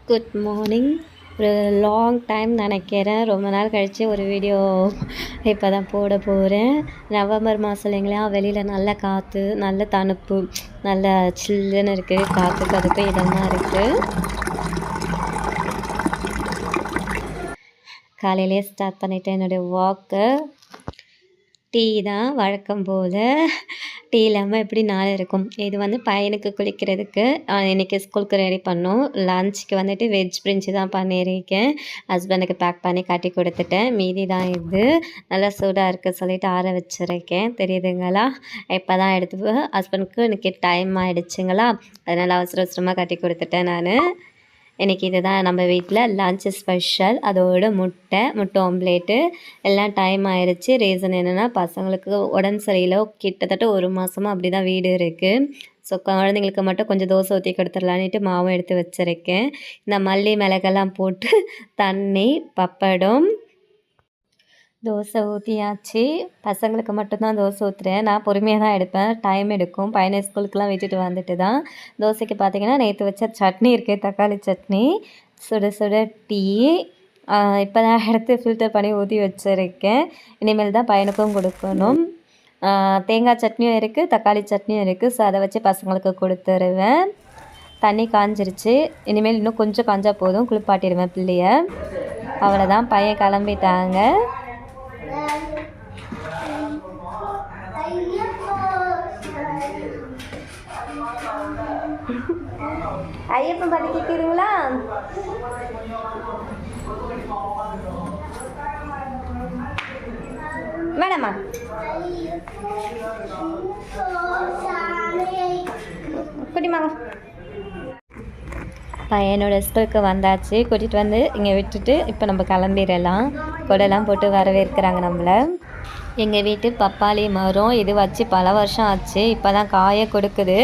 Good morning. ஒரு long time நினைக்கிறேன், ரொம்ப நாள் கழித்து ஒரு வீடியோ இப்போ தான் போட போகிறேன். நவம்பர் மாதம் இல்லைங்களா, வெளியில் நல்ல காற்று, நல்ல தணுப்பு, நல்ல சில்லுன்னு இருக்குது. காற்றுக்கு அதுக்கும் இதமாக இருக்குது. காலையிலே ஸ்டார்ட் பண்ணிவிட்டேன் என்னுடைய வாக்கு. டீ தான் வழக்கம் போல். டீ இல்லாமல் எப்படி நாள் இருக்கும். இது வந்து பையனுக்கு குளிக்கிறதுக்கு இன்றைக்கி ஸ்கூலுக்கு ரெடி பண்ணோம். லஞ்சுக்கு வந்துட்டு வெஜ் பிரிஞ்சு தான் பண்ணியிருக்கேன். ஹஸ்பண்டுக்கு பேக் பண்ணி கட்டி கொடுத்துட்டேன். மீதி தான் இது நல்லா சூடாக இருக்குது சொல்லிவிட்டு ஆற வச்சுருக்கேன். தெரியுதுங்களா? இப்போ தான் எடுத்து ஹஸ்பண்டுக்கு இன்றைக்கி டைம் ஆகிடுச்சுங்களா, அதனால் அவசர அவசரமாக கட்டி கொடுத்துட்டேன் நான். இன்றைக்கி இது தான் நம்ம வீட்டில் லன்ச்சு ஸ்பெஷல். அதோட முட்டை ஆம்லேட்டு எல்லாம் டைம் ஆயிடுச்சு. ரீசன் என்னென்னா, பசங்களுக்கு உடம்பு சரியில்லை. கிட்டத்தட்ட ஒரு மாதமாக அப்படி தான் வீடு இருக்குது. ஸோ குழந்தைங்களுக்கு மட்டும் கொஞ்சம் தோசை ஊற்றி கொடுத்துடலான்ட்டு மாவும் எடுத்து வச்சுருக்கேன். இந்த மல்லி மிளகெல்லாம் போட்டு தண்ணி, பப்படம், தோசை ஊற்றியாச்சு. பசங்களுக்கு மட்டும்தான் தோசை ஊற்றுறேன். நான் பொறுமையாக தான் எடுப்பேன், டைம் எடுக்கும். பையனை ஸ்கூலுக்கெலாம் விட்டுட்டு வந்துட்டு தான். தோசைக்கு பார்த்திங்கன்னா நேற்று வச்ச சட்னி இருக்குது, தக்காளி சட்னி. சுட சுட டீ இப்போ தான் எடுத்து ஃபில்டர் பண்ணி ஊற்றி வச்சுருக்கேன். இனிமேல் தான் பையனுக்கும் கொடுக்கணும். தேங்காய் சட்னியும் இருக்குது, தக்காளி சட்னியும் இருக்குது. ஸோ அதை வச்சு பசங்களுக்கு கொடுத்துருவேன். தண்ணி காஞ்சிருச்சு. இனிமேல் இன்னும் கொஞ்சம் காஞ்சா போதும், குளிப்பாட்டிடுவேன் பிள்ளைய. அவ்வளோதான், பையன் கிளம்பிட்டாங்க. ஐயப்பன் பாட்டு கேட்குறீங்களா? வேணாமா? குட்டிமாங்க பையனோட ஸ்கூலுக்கு வந்தாச்சு. கூட்டிகிட்டு வந்து இங்கே விட்டுட்டு இப்போ நம்ம கிளம்பிடலாம். கொடைலாம் போட்டு வரவேற்கிறாங்க நம்மளை. எங்கள் வீட்டு பப்பாளி மரம் இது வச்சு பல வருஷம் ஆச்சு. இப்போ தான் காய கொடுக்குது.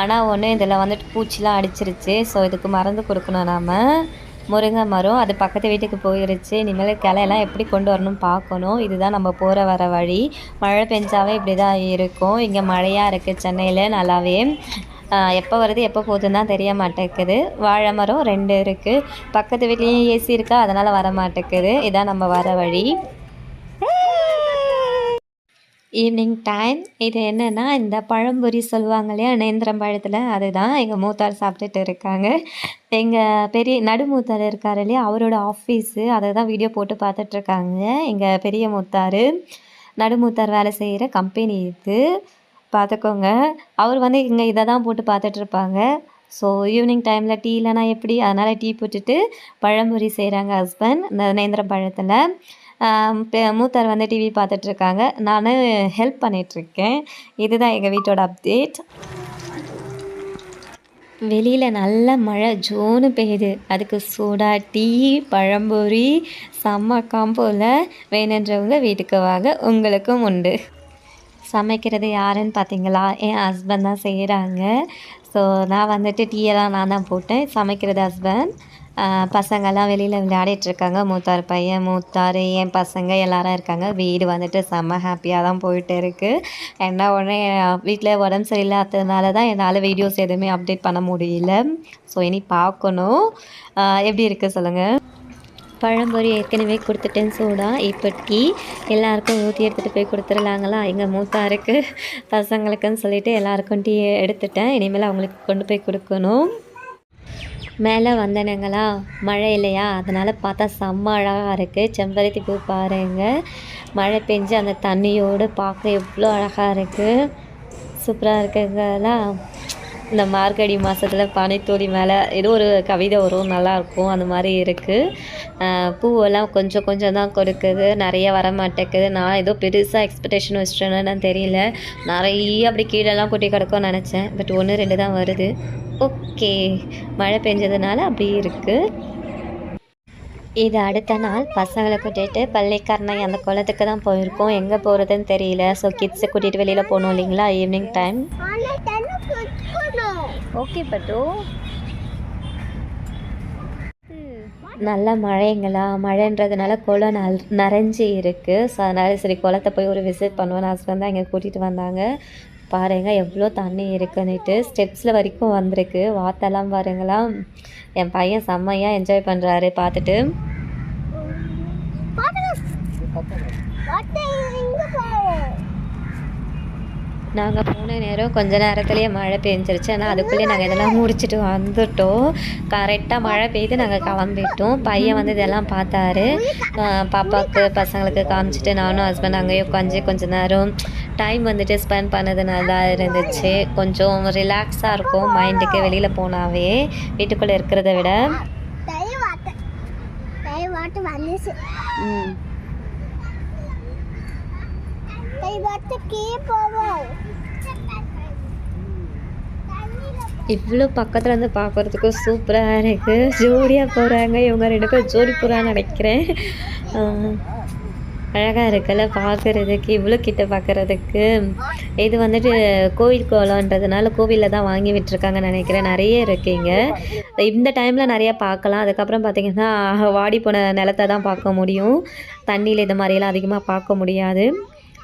ஆனால் ஒன்று இதில் வந்துட்டு பூச்சிலாம் அடிச்சிருச்சு. ஸோ இதுக்கு மருந்து கொடுக்கணும் நாம். முருங்கை மரம் அது பக்கத்து வீட்டுக்கு போயிருச்சு. இனிமேல் கிளையெல்லாம் எப்படி கொண்டு வரணும்னு பார்க்கணும். இதுதான் நம்ம போகிற வர வழி. மழை பெஞ்சாவே இப்படி தான் இருக்கும். இங்கே மழையாக இருக்குது சென்னையில் நல்லாவே. எப்போ வருது எப்போ போகுதுன்னு தான் தெரிய மாட்டேங்குது. வாழை மரம் 2 இருக்குது. பக்கத்து வீட்லேயும் ஏசி இருக்கா, அதனால் வர மாட்டேங்குது. இதான் நம்ம வர வழி. Evening time. இது என்னென்னா, இந்த பழம்பொரி சொல்லுவாங்க இல்லையா, நேந்திரம் பழத்தில், அதுதான் எங்கள் மூத்தார் சாப்பிட்டுட்டு இருக்காங்க. எங்கள் பெரிய நடுமூத்தார் இருக்கார் இல்லையா, அவரோட ஆஃபீஸு அதை தான் வீடியோ போட்டு பார்த்துட்ருக்காங்க. எங்கள் பெரிய மூத்தார், நடுமூத்தார் வேலை செய்கிற கம்பெனி இது, பார்த்துக்கோங்க. அவர் வந்து இங்கே இதை தான் போட்டு பார்த்துட்ருப்பாங்க. ஸோ ஈவினிங் டைமில் டீ இல்லைனா எப்படி, அதனால் டீ போட்டுட்டு பழம்பொரி செய்கிறாங்க ஹஸ்பண்ட் இந்த நேந்திரம் பழத்தில். மூத்தார் வந்து டிவி பார்த்துட்ருக்காங்க, நான் ஹெல்ப் பண்ணிகிட்ருக்கேன். இதுதான் எங்கள் வீட்டோட அப்டேட். வெளியில் நல்ல மழை ஜோனு பெய்யுது. அதுக்கு சூடா டீ, பழம்பொரி, செம்ம காம்போவில். வேணுன்றவங்க வீட்டுக்கு வாங்க, உங்களுக்கும் உண்டு. சமைக்கிறது யாருன்னு பார்த்தீங்களா, என் ஹஸ்பண்ட் தான் செய்கிறாங்க. ஸோ நான் வந்துட்டு டீயெல்லாம் நான் தான் போட்டேன். சமைக்கிறது ஹஸ்பண்ட். பசங்கள்லாம் வெளியில் விளையாடிட்டுருக்காங்க. மூத்தார் பையன், மூத்தார், என் பசங்க எல்லோரும் இருக்காங்க. வீடு வந்துட்டு செம்ம ஹாப்பியாக தான் போயிட்டு இருக்குது. என்ன ஒன்று, வீட்டில் உடம்பு சரியில்லாததுனால தான் என்னால் வீடியோஸ் எதுவுமே அப்டேட் பண்ண முடியல. ஸோ இனி பார்க்கணும். எப்படி இருக்குது சொல்லுங்கள். பழம்பொரி ஏற்கனவே கொடுத்துட்டேன் சூடா. இப்போ டீ எல்லாேருக்கும் ஊற்றி எடுத்துகிட்டு போய் கொடுத்துடலாங்களா. எங்கள் மூத்தாருக்கு பசங்களுக்குன்னு சொல்லிவிட்டு எல்லாேருக்கும் டீ எடுத்துட்டேன். இனிமேல் அவங்களுக்கு கொண்டு போய் கொடுக்கணும். மேலே வந்தேனுங்களா, மழை இல்லையா, அதனால் பார்த்தா செம்ம அழகாக இருக்குது. செம்பருத்தி பூ பாருங்கள், மழை பெஞ்சு அந்த தண்ணியோடு பார்க்க எவ்வளோ அழகாக இருக்குது. சூப்பராக இருக்குங்களா. இந்த மார்கழி மாதத்தில் பனித்துளி மேலே ஏதோ ஒரு கவிதை வரும், நல்லாயிருக்கும். அந்த மாதிரி இருக்குது. பூவெல்லாம் கொஞ்சம் கொஞ்சம் தான் கொடுக்குது, நிறைய வர மாட்டேங்குது. நான் ஏதோ பெருசாக எக்ஸ்பெக்டேஷன் வச்சுட்டேன்னு தெரியல. நிறைய அப்படி கீழெல்லாம் கொட்டி கிடக்கும்னு நினச்சேன். பட் 1 2 தான் வருது. ஓகே, மழை பெஞ்சதுனால அப்படி இருக்குது. இது அடுத்த நாள் பசங்களை கூட்டிகிட்டு பள்ளிக்கரணை அந்த குளத்துக்கு தான் போயிருக்கோம். எங்கே போகிறதுன்னு தெரியல. ஸோ கிட்ஸை கூட்டிகிட்டு வெளியில் போகணும் இல்லைங்களா, ஈவினிங் டைம். ஓகே பட்டு, நல்லா மழைங்களா. மழைன்றதுனால குளம் நிறைஞ்சி இருக்குது. ஸோ அதனால் சரி குளத்தை போய் ஒரு விசிட் பண்ணுவோம். ஹஸ்பண்ட் தான் இங்கே கூட்டிகிட்டு வந்தாங்க. பாருங்கள் எவ்வளோ தண்ணி இருக்குன்னுட்டு ஸ்டெப்ஸில் வரைக்கும் வந்திருக்கு. வாத்தெல்லாம் பாருங்களா. என் பையன் செம்மையாக என்ஜாய் பண்ணுறாரு பார்த்துட்டு. நாங்கள் போன நேரம் கொஞ்ச நேரத்துலேயே மழை பெஞ்சிருச்சு. ஆனால் அதுக்குள்ளேயே நாங்கள் இதெல்லாம் முடிச்சுட்டு வந்துட்டோம். கரெக்டாக மழை பெய்து நாங்கள் கிளம்பிட்டோம். பையன் வந்து இதெல்லாம் பார்த்தாரு. பாப்பாவுக்கு பசங்களுக்கு காமிச்சிட்டு நானும் ஹஸ்பண்ட் அங்கேயே உட்காந்து கொஞ்சம் நேரம் டைம் வந்துட்டு ஸ்பெண்ட் பண்ணது நல்லா இருந்துச்சு. கொஞ்சம் ரிலாக்ஸாக இருக்கும் மைண்டுக்கு வெளியில் போனாவே வீட்டுக்குள்ளே இருக்கிறத விட. இவ்வளோ பக்கத்தில் வந்து பார்க்குறதுக்கு சூப்பராக இருக்குது. ஜோடியாக போகிறாங்க இவங்க 2 பேர் ஜோடி போகிறான்னு நினைக்கிறேன். அழகாக இருக்குல்ல பார்க்குறதுக்கு, இவ்வளோ கிட்ட பார்க்குறதுக்கு. இது வந்துட்டு கோவில் கோலன்றதுனால கோவிலில் தான் வாங்கி விட்டுருக்காங்கன்னு நினைக்கிறேன். நிறைய இருக்குங்க இந்த டைமில் நிறையா பார்க்கலாம். அதுக்கப்புறம் பார்த்திங்கன்னா வாடி போன நிலத்தை தான் பார்க்க முடியும். தண்ணியில் இது மாதிரியெல்லாம் அதிகமாக பார்க்க முடியாது.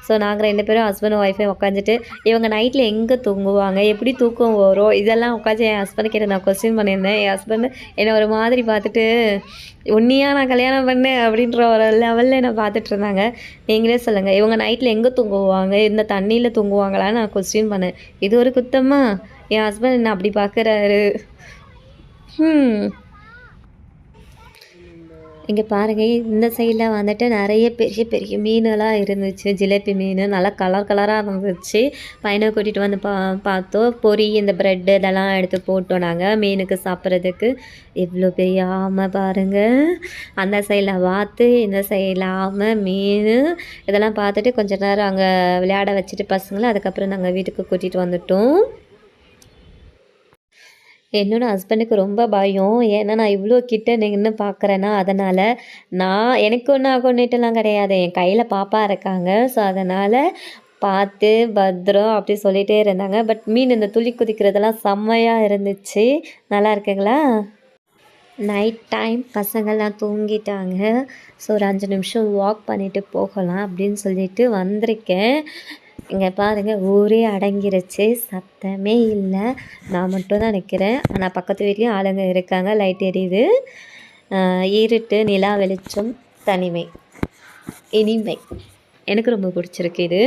ஸோ நாங்கள் 2 பேரும் ஹஸ்பண்ட் ஒய்ஃபையும் உட்காந்துட்டு இவங்க நைட்டில் எங்கே தூங்குவாங்க, எப்படி தூக்கம் வரும், இதெல்லாம் உட்காந்து என் ஹஸ்பண்ட் கிட்ட நான் கொஸ்டின் பண்ணியிருந்தேன். என் ஹஸ்பண்ட் என்னை ஒரு மாதிரி பார்த்துட்டு உன்னையா நான் கல்யாணம் பண்ணேன் அப்படின்ற ஒரு லெவலில் என்னை பார்த்துட்டு இருந்தாங்க. நீங்களே சொல்லுங்கள், இவங்க நைட்டில் எங்கே தூங்குவாங்க, இந்த தண்ணியில் தூங்குவாங்களான்னு நான் கொஸ்டின் பண்ணேன். இது ஒரு குத்தமா? என் ஹஸ்பண்ட் என்ன அப்படி பார்க்குறாரு. இங்கே பாருங்கள், இந்த சைடில் வந்துட்டு நிறைய பெரிய பெரிய மீனெல்லாம் இருந்துச்சு. ஜிலேபி மீன் நல்லா கலர் கலராக இருந்துச்சு. பையனை கூட்டிகிட்டு வந்து பார்த்தோம். பொரி இந்த ப்ரெட்டு இதெல்லாம் எடுத்து போட்டோம் நாங்கள் மீனுக்கு சாப்பிட்றதுக்கு. இவ்வளோ பெரிய ஆமை பாருங்கள். அந்த சைடில் வாத்து, இந்த சைடில் ஆமை, மீன் இதெல்லாம் பார்த்துட்டு கொஞ்ச நேரம் அங்கே விளையாட வச்சுட்டு பசங்களை அதுக்கப்புறம் நாங்கள் வீட்டுக்கு கூட்டிகிட்டு வந்துட்டோம். என்னோடய ஹஸ்பண்டுக்கு ரொம்ப பயம். ஏன்னா நான் இவ்வளோ கிட்ட நின்று பார்க்குறேன்னா அதனால். எனக்கு ஒன்றும் ஆகணுட்டுலாம் கிடையாது. என் கையில் பாப்பா இருக்காங்க. ஸோ அதனால் பார்த்து பத்திரம் அப்படி சொல்லிகிட்டே இருந்தாங்க. பட் மீன் இந்த துளி குதிக்கிறதெல்லாம் செம்மையாக இருந்துச்சு. நல்லா இருக்குங்களா? நைட் டைம் பசங்கள்லாம் தூங்கிட்டாங்க. ஸோ ஒரு 5 நிமிஷம் வாக் பண்ணிவிட்டு போகலாம் அப்படின்னு சொல்லிட்டு வந்திருக்கேன். இங்கே பாருங்கள், ஊரே அடங்கிருச்சு, சத்தமே இல்லை. நான் மட்டும் தான் நிற்கிறேன். ஆனால் பக்கத்து வீட்லேயும் ஆளுங்க இருக்காங்க. லைட் எரியுது. இருட்டு, நிலா வெளிச்சம், தனிமை, இனிமை. எனக்கு ரொம்ப பிடிச்சிருக்கு இது.